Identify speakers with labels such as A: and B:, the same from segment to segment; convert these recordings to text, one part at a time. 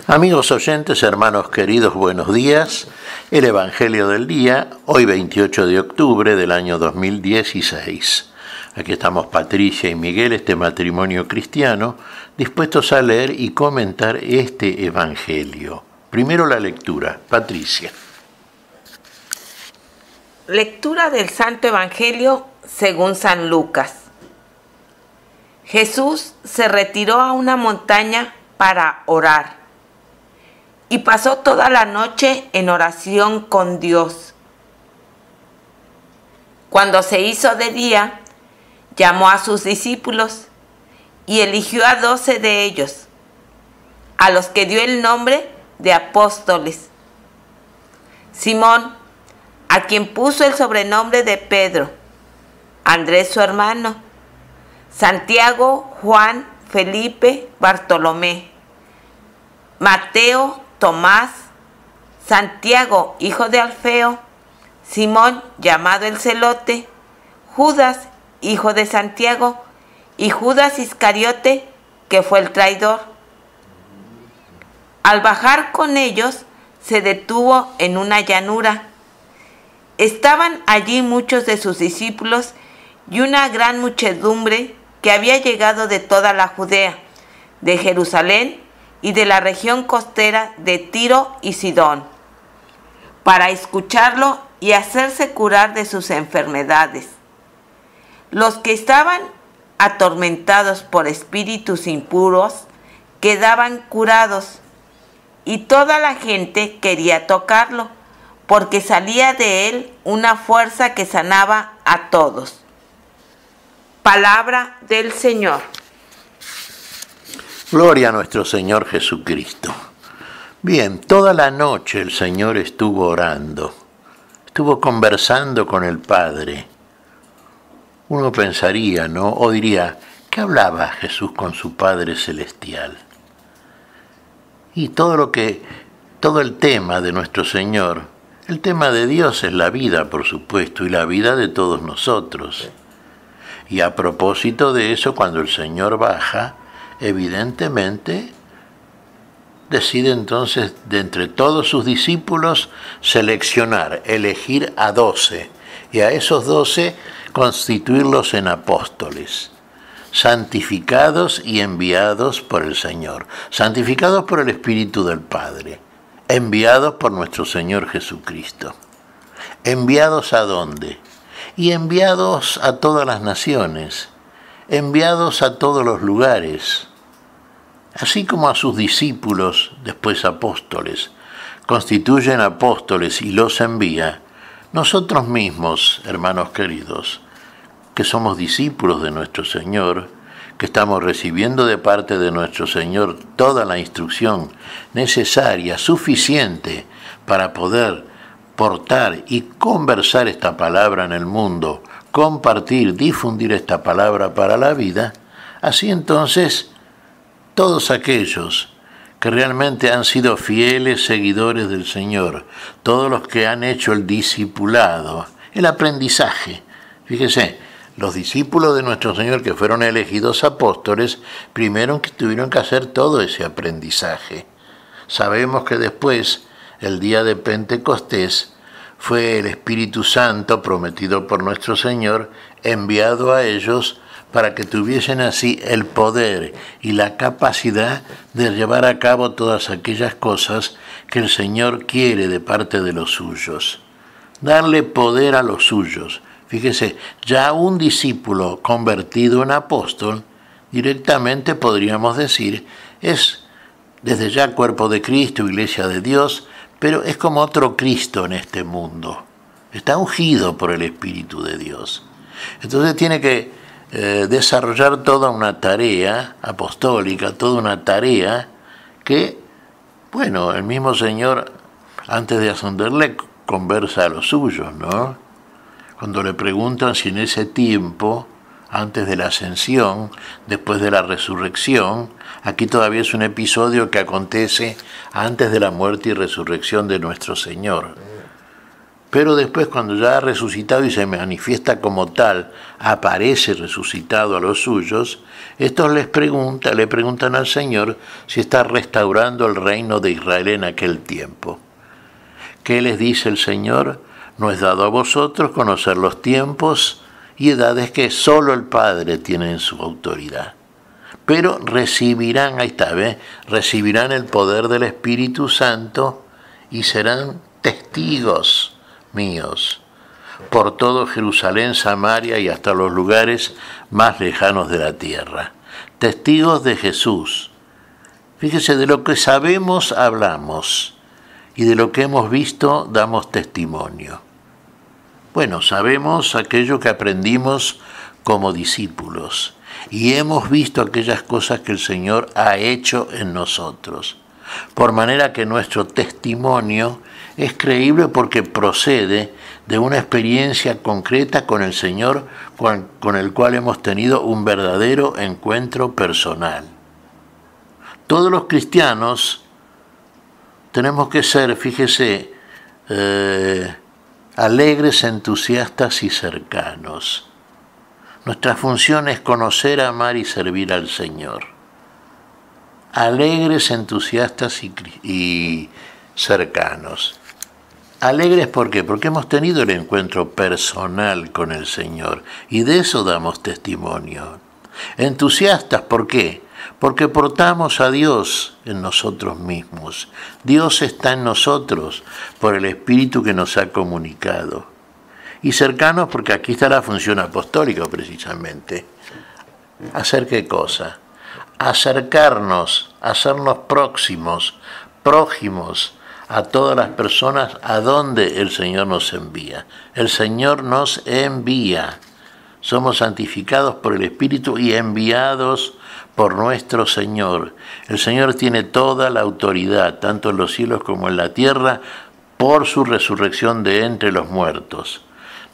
A: Amigos oyentes, hermanos queridos, buenos días. El Evangelio del día, hoy 28 de octubre del año 2016. Aquí estamos Patricia y Miguel, este matrimonio cristiano, dispuestos a leer y comentar este Evangelio. Primero la lectura. Patricia.
B: Lectura del Santo Evangelio según San Lucas. Jesús se retiró a una montaña para orar y pasó toda la noche en oración con Dios. Cuando se hizo de día, llamó a sus discípulos y eligió a 12 de ellos, a los que dio el nombre de apóstoles. Simón, a quien puso el sobrenombre de Pedro, Andrés su hermano, Santiago, Juan, Felipe, Bartolomé, Mateo, Tomás, Santiago, hijo de Alfeo, Simón, llamado el Celote, Judas, hijo de Santiago, y Judas Iscariote, que fue el traidor. Al bajar con ellos, se detuvo en una llanura. Estaban allí muchos de sus discípulos y una gran muchedumbre que había llegado de toda la Judea, de Jerusalén y de la región costera de Tiro y Sidón, para escucharlo y hacerse curar de sus enfermedades. Los que estaban atormentados por espíritus impuros quedaban curados, y toda la gente quería tocarlo, porque salía de él una fuerza que sanaba a todos. Palabra del Señor.
A: Gloria a nuestro Señor Jesucristo. Bien, toda la noche el Señor estuvo orando, estuvo conversando con el Padre. Uno pensaría, ¿no? O diría, ¿qué hablaba Jesús con su Padre Celestial? Y todo el tema de nuestro Señor, el tema de Dios es la vida, por supuesto, y la vida de todos nosotros. Y a propósito de eso, cuando el Señor baja, evidentemente decide entonces de entre todos sus discípulos seleccionar, elegir a 12, y a esos 12 constituirlos en apóstoles, santificados y enviados por el Señor, santificados por el Espíritu del Padre, enviados por nuestro Señor Jesucristo. ¿Enviados a dónde? Y enviados a todas las naciones, enviados a todos los lugares, así como a sus discípulos, después apóstoles, constituyen apóstoles y los envía. Nosotros mismos, hermanos queridos, que somos discípulos de nuestro Señor, que estamos recibiendo de parte de nuestro Señor toda la instrucción necesaria, suficiente para poder portar y conversar esta palabra en el mundo, compartir, difundir esta palabra para la vida, así entonces todos aquellos que realmente han sido fieles seguidores del Señor, todos los que han hecho el discipulado, el aprendizaje. Fíjese, los discípulos de nuestro Señor que fueron elegidos apóstoles, primero que tuvieron que hacer todo ese aprendizaje. Sabemos que después, el día de Pentecostés, fue el Espíritu Santo prometido por nuestro Señor, enviado a ellos para que tuviesen así el poder y la capacidad de llevar a cabo todas aquellas cosas que el Señor quiere de parte de los suyos. Darle poder a los suyos. Fíjese, ya un discípulo convertido en apóstol, directamente podríamos decir, es desde ya cuerpo de Cristo, iglesia de Dios, pero es como otro Cristo en este mundo. Está ungido por el Espíritu de Dios. Entonces tiene que desarrollar toda una tarea apostólica, toda una tarea que, bueno, el mismo Señor, antes de ascenderle, conversa a los suyos, ¿no? Cuando le preguntan si en ese tiempo, antes de la ascensión, después de la resurrección, aquí todavía es un episodio que acontece antes de la muerte y resurrección de nuestro Señor. pero después cuando ya ha resucitado y se manifiesta como tal, aparece resucitado a los suyos, estos le preguntan al Señor si está restaurando el reino de Israel en aquel tiempo. ¿Qué les dice el Señor? No es dado a vosotros conocer los tiempos y edades que solo el Padre tiene en su autoridad. Pero recibirán, ahí está, recibirán el poder del Espíritu Santo y serán testigos míos por todo Jerusalén, Samaria y hasta los lugares más lejanos de la tierra. Testigos de Jesús. Fíjese, de lo que sabemos hablamos y de lo que hemos visto damos testimonio. Bueno, sabemos aquello que aprendimos como discípulos y hemos visto aquellas cosas que el Señor ha hecho en nosotros. Por manera que nuestro testimonio es creíble porque procede de una experiencia concreta con el Señor, con el cual hemos tenido un verdadero encuentro personal. Todos los cristianos tenemos que ser, fíjese, alegres, entusiastas y cercanos. Nuestra función es conocer, amar y servir al Señor. Alegres, entusiastas y cercanos. Alegres, ¿por qué? Porque hemos tenido el encuentro personal con el Señor y de eso damos testimonio. Entusiastas, ¿por qué? Porque portamos a Dios en nosotros mismos. Dios está en nosotros por el Espíritu que nos ha comunicado. Y cercanos porque aquí está la función apostólica precisamente. ¿Hacer qué cosa? Acercarnos, hacernos próximos, prójimos a todas las personas a donde el Señor nos envía. El Señor nos envía. Somos santificados por el Espíritu y enviados por nuestro Señor. El Señor tiene toda la autoridad, tanto en los cielos como en la tierra, por su resurrección de entre los muertos.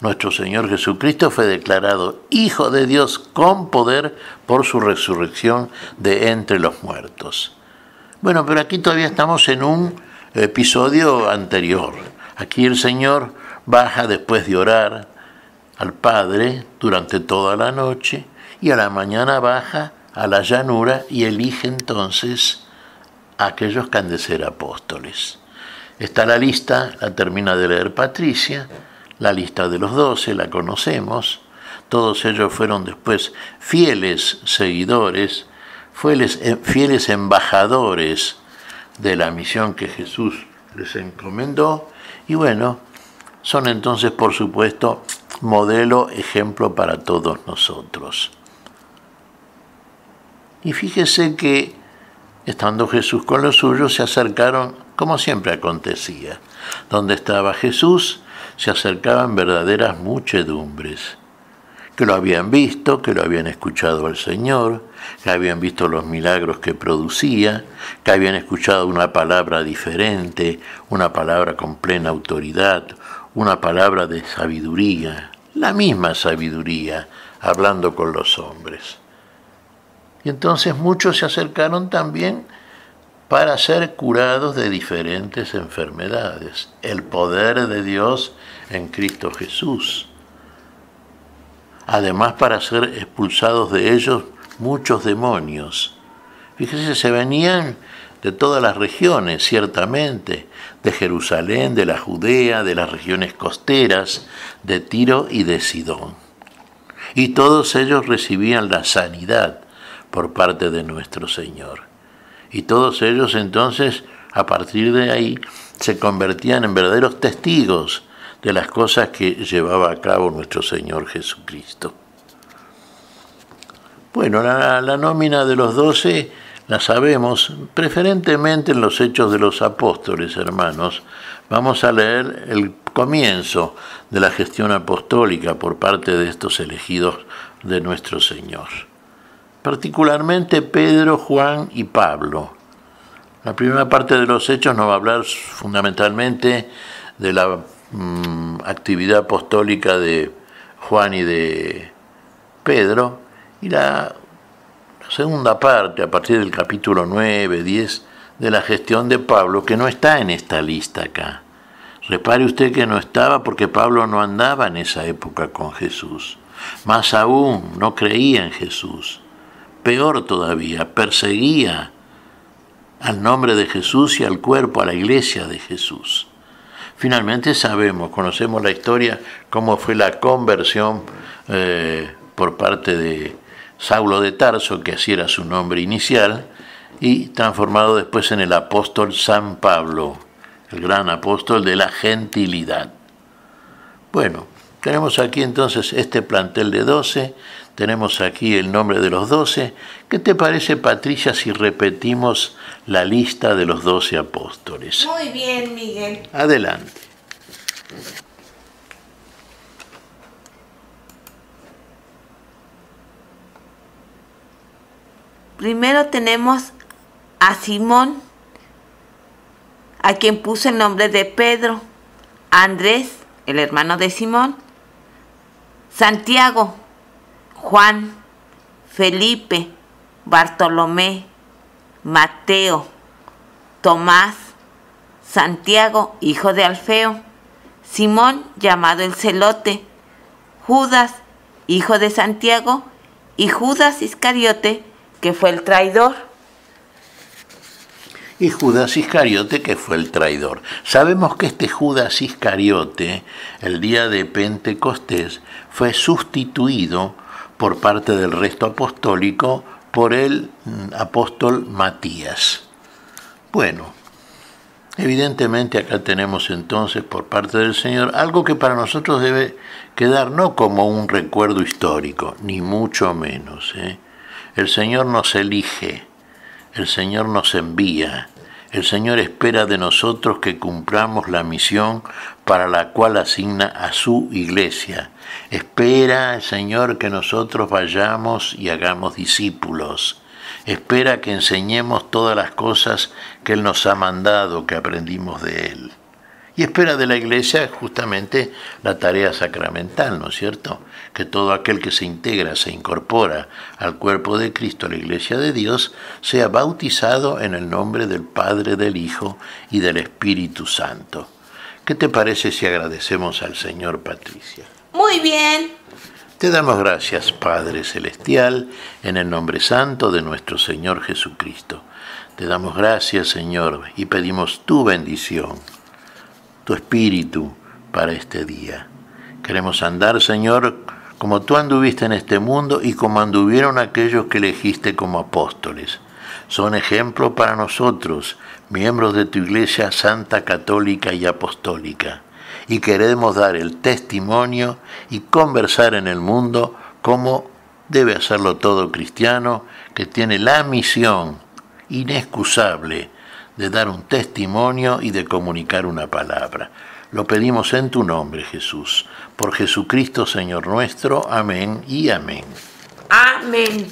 A: Nuestro Señor Jesucristo fue declarado Hijo de Dios con poder por su resurrección de entre los muertos. Bueno, pero aquí todavía estamos en un episodio anterior. Aquí el Señor baja después de orar al Padre durante toda la noche y a la mañana baja a la llanura y elige entonces a aquellos que han de ser apóstoles. Está la lista, la termina de leer Patricia, la lista de los 12, la conocemos. Todos ellos fueron después fieles seguidores, fieles embajadores de la misión que Jesús les encomendó. Y bueno, son entonces, por supuesto, modelo, ejemplo para todos nosotros. Y fíjese que, estando Jesús con los suyos, se acercaron, como siempre acontecía. Donde estaba Jesús, se acercaban verdaderas muchedumbres, que lo habían visto, que lo habían escuchado al Señor, que habían visto los milagros que producía, que habían escuchado una palabra diferente, una palabra con plena autoridad, una palabra de sabiduría, la misma sabiduría, hablando con los hombres. Y entonces muchos se acercaron también para ser curados de diferentes enfermedades. El poder de Dios en Cristo Jesús. Además, para ser expulsados de ellos muchos demonios. Fíjese, se venían de todas las regiones, ciertamente, de Jerusalén, de la Judea, de las regiones costeras, de Tiro y de Sidón. Y todos ellos recibían la sanidad por parte de nuestro Señor. Y todos ellos entonces, a partir de ahí, se convertían en verdaderos testigos de las cosas que llevaba a cabo nuestro Señor Jesucristo. Bueno, la nómina de los 12 la sabemos, preferentemente en los Hechos de los Apóstoles, hermanos. Vamos a leer el comienzo de la gestión apostólica por parte de estos elegidos de nuestro Señor. Particularmente Pedro, Juan y Pablo. La primera parte de los Hechos nos va a hablar fundamentalmente de la actividad apostólica de Juan y de Pedro, y la segunda parte, a partir del capítulo 9, 10, de la gestión de Pablo, que no está en esta lista acá. Repare usted que no estaba porque Pablo no andaba en esa época con Jesús. Más aún, no creía en Jesús. Peor todavía, perseguía al nombre de Jesús y al cuerpo, a la iglesia de Jesús. Finalmente conocemos la historia, cómo fue la conversión por parte de Saulo de Tarso, que así era su nombre inicial, y transformado después en el apóstol San Pablo, el gran apóstol de la gentilidad. Bueno, tenemos aquí entonces este plantel de 12, tenemos aquí el nombre de los 12. ¿Qué te parece, Patricia, si repetimos la lista de los 12 apóstoles?
B: Muy bien, Miguel.
A: Adelante.
B: Primero tenemos a Simón, a quien puso el nombre de Pedro, a Andrés, el hermano de Simón, Santiago, Juan, Felipe, Bartolomé, Mateo, Tomás, Santiago, hijo de Alfeo, Simón, llamado el Celote, Judas, hijo de Santiago, y Judas Iscariote, que fue el traidor.
A: Y Judas Iscariote, que fue el traidor. Sabemos que este Judas Iscariote, el día de Pentecostés, fue sustituido por parte del resto apostólico por el apóstol Matías. Bueno, evidentemente acá tenemos entonces por parte del Señor algo que para nosotros debe quedar no como un recuerdo histórico, ni mucho menos. El Señor nos elige, el Señor nos envía, el Señor espera de nosotros que cumplamos la misión para la cual asigna a su iglesia. Espera el Señor que nosotros vayamos y hagamos discípulos. Espera que enseñemos todas las cosas que Él nos ha mandado, que aprendimos de Él. Y espera de la iglesia justamente la tarea sacramental, ¿no es cierto? Que todo aquel que se integra, se incorpora al cuerpo de Cristo, a la iglesia de Dios, sea bautizado en el nombre del Padre, del Hijo y del Espíritu Santo. ¿Qué te parece si agradecemos al Señor, Patricia?
B: Muy bien.
A: Te damos gracias, Padre Celestial, en el nombre santo de nuestro Señor Jesucristo. Te damos gracias, Señor, y pedimos tu bendición, tu Espíritu para este día. Queremos andar, Señor, como tú anduviste en este mundo y como anduvieron aquellos que elegiste como apóstoles. Son ejemplo para nosotros, miembros de tu Iglesia Santa, Católica y Apostólica. Y queremos dar el testimonio y conversar en el mundo como debe hacerlo todo cristiano que tiene la misión inexcusable de dar un testimonio y de comunicar una palabra. Lo pedimos en tu nombre, Jesús. Por Jesucristo, Señor nuestro. Amén y amén.
B: Amén.